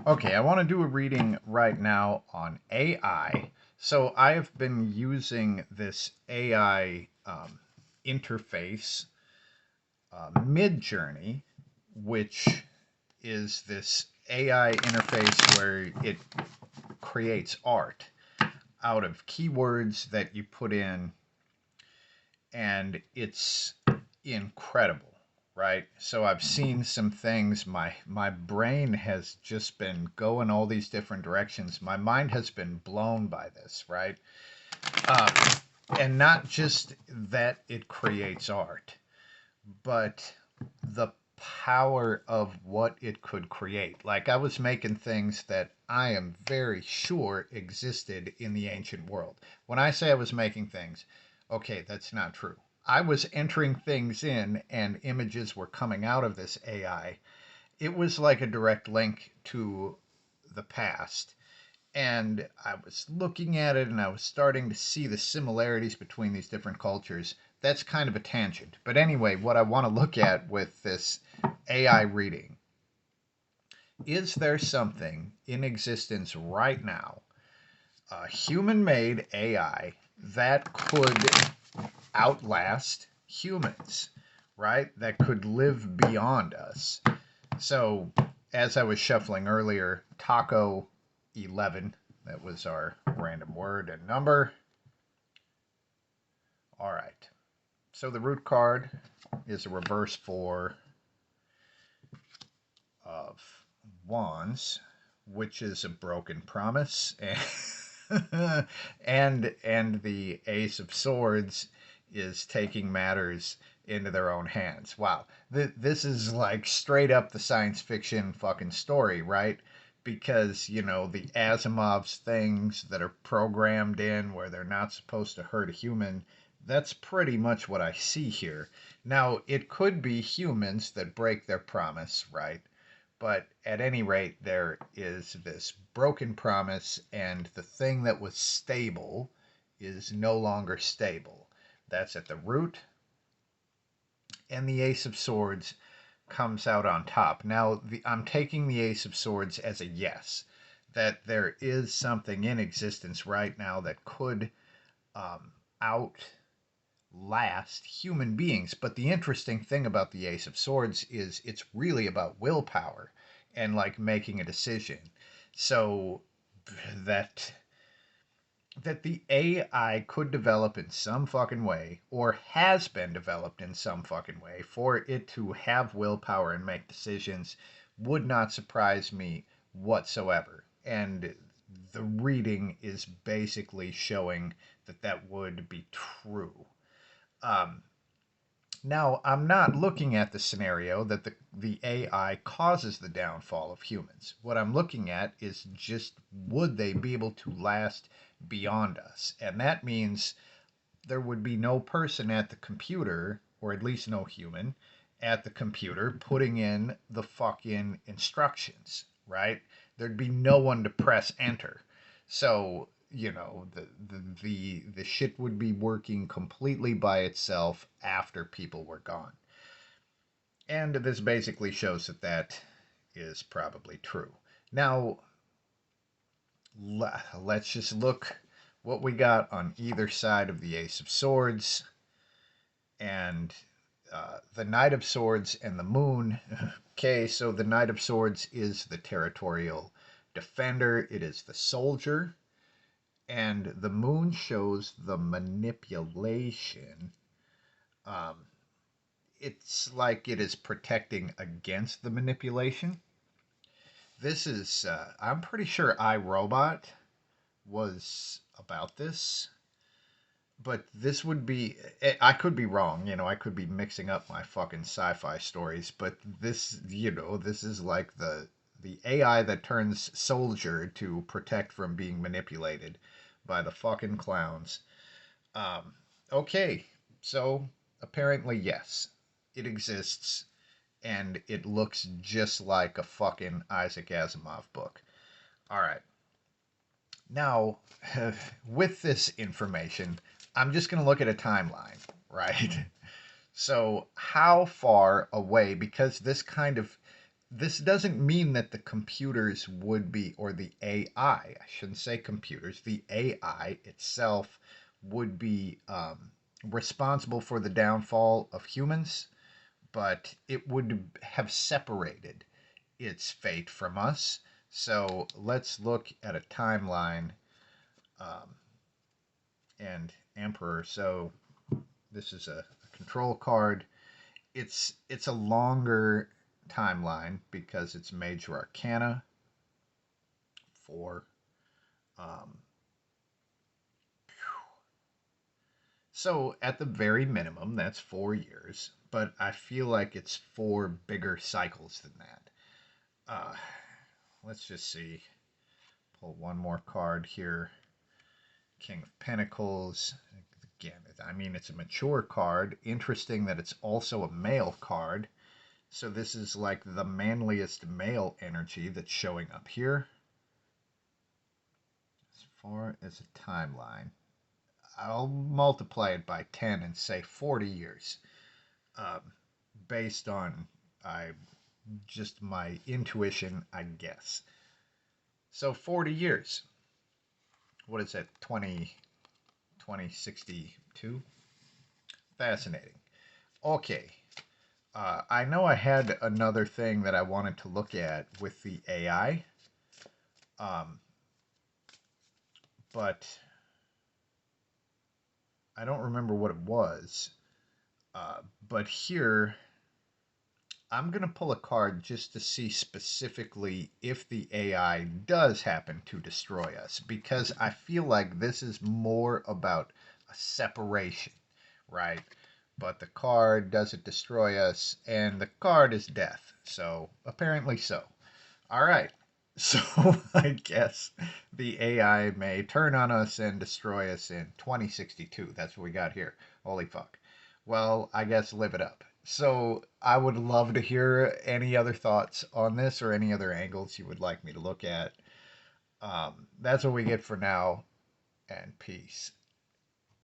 Okay, I want to do a reading right now on AI. So I have been using this AI interface, Mid-Journey, which is this AI interface where it creates art out of keywords that you put in, and it's incredible, right? So I've seen some things. My brain has just been going all these different directions. My mind has been blown by this, right? Um, and not just that it creates art, but the power of what it could create. Like I was making things that I am very sure existed in the ancient world. When I say I was making things, okay, that's not true. I was entering things in and images were coming out of this AI. It was like a direct link to the past. And I was looking at it and I was starting to see the similarities between these different cultures. That's kind of a tangent. But anyway, what I want to look at with this AI reading, is there something in existence right now, a human made AI, that could outlast humans, right? That could live beyond us. So, as I was shuffling earlier, Taco 11, that was our random word and number. All right. So, the root card is a reverse four of wands, which is a broken promise. And the ace of swords is taking matters into their own hands. Wow. This is like straight up the science fiction fucking story, right? Because, the Asimov's things that are programmed in where they're not supposed to hurt a human, that's pretty much what I see here. Now, it could be humans that break their promise, right? But at any rate, there is this broken promise, and the thing that was stable is no longer stable. That's at the root, and the Ace of Swords comes out on top. Now, I'm taking the Ace of Swords as a yes, that there is something in existence right now that could um, outlast human beings. But the interesting thing about the Ace of Swords is it's really about willpower and like making a decision. So that that the AI could develop in some fucking way, or has been developed in some fucking way, for it to have willpower and make decisions would not surprise me whatsoever. And the reading is basically showing that that would be true. Um, Now, I'm not looking at the scenario that the AI causes the downfall of humans. What I'm looking at is just would they be able to last beyond us? And that means there would be no person at the computer, or at least no human, at the computer putting in the fucking instructions, right? There'd be no one to press enter. So, the shit would be working completely by itself after people were gone. And this basically shows that that is probably true. Now, let's just look what we got on either side of the Ace of Swords and the Knight of Swords and the Moon. Okay, so the Knight of Swords is the territorial defender, it is the soldier, and the Moon shows the manipulation. Um, it's like it is protecting against the manipulation. This is, I'm pretty sure iRobot was about this, but this would be, I could be wrong, I could be mixing up my fucking sci-fi stories, but this is like the AI that turns soldier to protect from being manipulated by the fucking clowns. Um, okay, so apparently yes, it exists, and it looks just like a fucking Isaac Asimov book. All right. Now, with this information, I'm just going to look at a timeline, right? So, how far away, because this kind of This doesn't mean that the computers would be, or the AI, I shouldn't say computers, the AI itself would be responsible for the downfall of humans, but it would have separated its fate from us. So let's look at a timeline um, and Emperor. So this is a control card. It's a longer timeline because it's Major Arcana 4. Um, so at the very minimum, that's 4 years, but I feel like it's four bigger cycles than that. Uh, let's just see. Pull one more card here. King of Pentacles. Again, I mean, it's a mature card. Interesting that it's also a male card. So this is like the manliest male energy that's showing up here. As far as a timeline, I'll multiply it by 10 and say 40 years. Um, based on just my intuition, I guess. So 40 years. What is that? 2062? Fascinating. Okay. I know I had another thing that I wanted to look at with the AI, um, but I don't remember what it was. But here, I'm going to pull a card just to see specifically if the AI does happen to destroy us, because I feel like this is more about a separation, right? But the card doesn't destroy us, and the card is death. So apparently so. All right. So I guess the AI may turn on us and destroy us in 2062. That's what we got here. Holy fuck. Well, I guess live it up. So I would love to hear any other thoughts on this or any other angles you would like me to look at. That's what we get for now, and peace.